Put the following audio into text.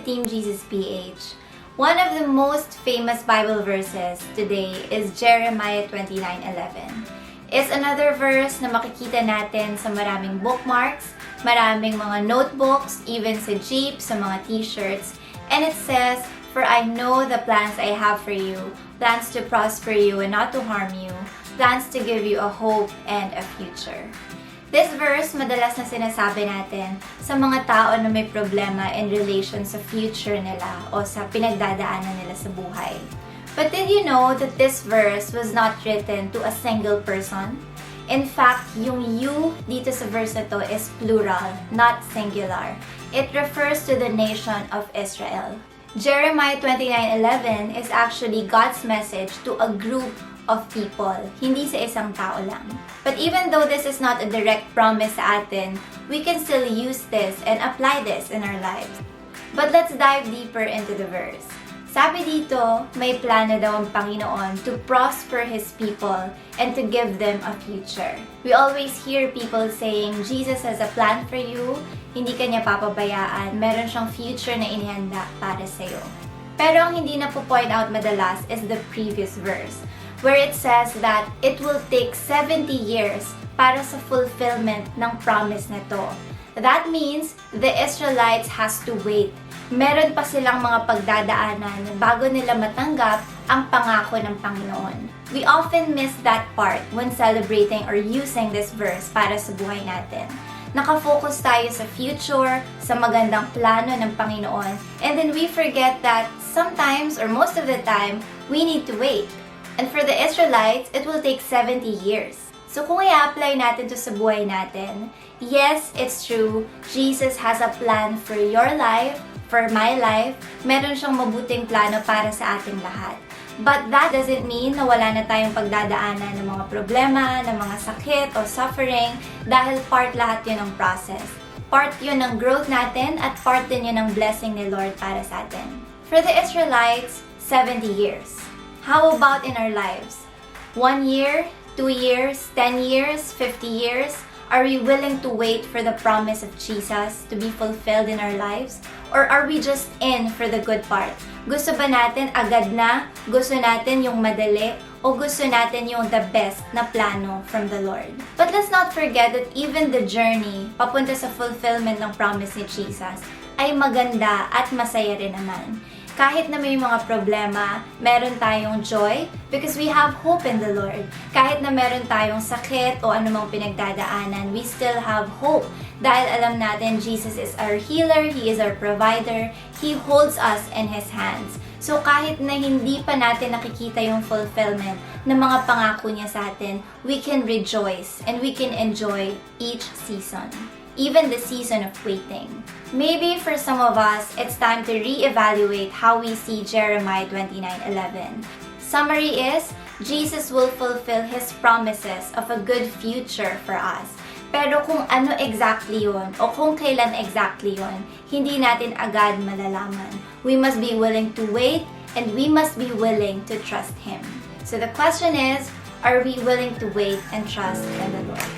Team Jesus PH. One of the most famous Bible verses today is Jeremiah 29:11. It's another verse na makikita natin sa maraming bookmarks, maraming mga notebooks, even sa jeep, sa mga t-shirts. And it says, "For I know the plans I have for you, plans to prosper you and not to harm you, plans to give you a hope and a future." This verse, madalas na sinasabi natin sa mga tao na may problema in relation sa future nila o sa pinagdadaanan nila sa buhay. But did you know that this verse was not written to a single person? In fact, yung you dito sa verse na to is plural, not singular. It refers to the nation of Israel. Jeremiah 29:11 is actually God's message to a group of people, hindi sa isang tao lang. But even though this is not a direct promise sa atin, we can still use this and apply this in our lives. But let's dive deeper into the verse. Sabi dito, may plano daw ang Panginoon to prosper His people and to give them a future. We always hear people saying, Jesus has a plan for you, hindi ka niya papabayaan, meron siyang future na inihanda para sa'yo. Pero ang hindi na po point out madalas is the previous verse, where it says that it will take 70 years para sa fulfillment ng promise na to. That means the Israelites has to wait. Meron pa silang mga pagdadaanan bago nila matanggap ang pangako ng Panginoon. We often miss that part when celebrating or using this verse para sa buhay natin. Nakafocus tayo sa future, sa magandang plano ng Panginoon, and then we forget that sometimes or most of the time, we need to wait. And for the Israelites, it will take 70 years. So kung i-apply natin to sa buhay natin, yes, it's true, Jesus has a plan for your life, for my life. Meron siyang mabuting plano para sa ating lahat. But that doesn't mean na wala na tayong pagdadaanan ng mga problema, ng mga sakit o suffering dahil part lahat yun ng process. Part yun ng growth natin at part din yun ng blessing ni Lord para sa atin. For the Israelites, 70 years. How about in our lives? 1 year, 2 years, 10 years, 50 years? Are we willing to wait for the promise of Jesus to be fulfilled in our lives? Or are we just in for the good part? Gusto ba natin agad na? Gusto natin yung madali? O gusto natin yung the best na plano from the Lord? But let's not forget that even the journey papunta sa fulfillment ng promise ni Jesus ay maganda at masaya rin naman. Kahit na may mga problema, meron tayong joy because we have hope in the Lord. Kahit na meron tayong sakit o anumang pinagdadaanan, we still have hope dahil alam natin Jesus is our healer, He is our provider, He holds us in His hands. So kahit na hindi pa natin nakikita yung fulfillment ng mga pangako niya sa atin, we can rejoice and we can enjoy each season. Even the season of waiting. Maybe for some of us, it's time to reevaluate how we see Jeremiah 29:11. Summary is, Jesus will fulfill His promises of a good future for us. Pero kung ano exactly yun, o kung kailan exactly yun, hindi natin agad malalaman. We must be willing to wait, and we must be willing to trust Him. So the question is, are we willing to wait and trust in the Lord?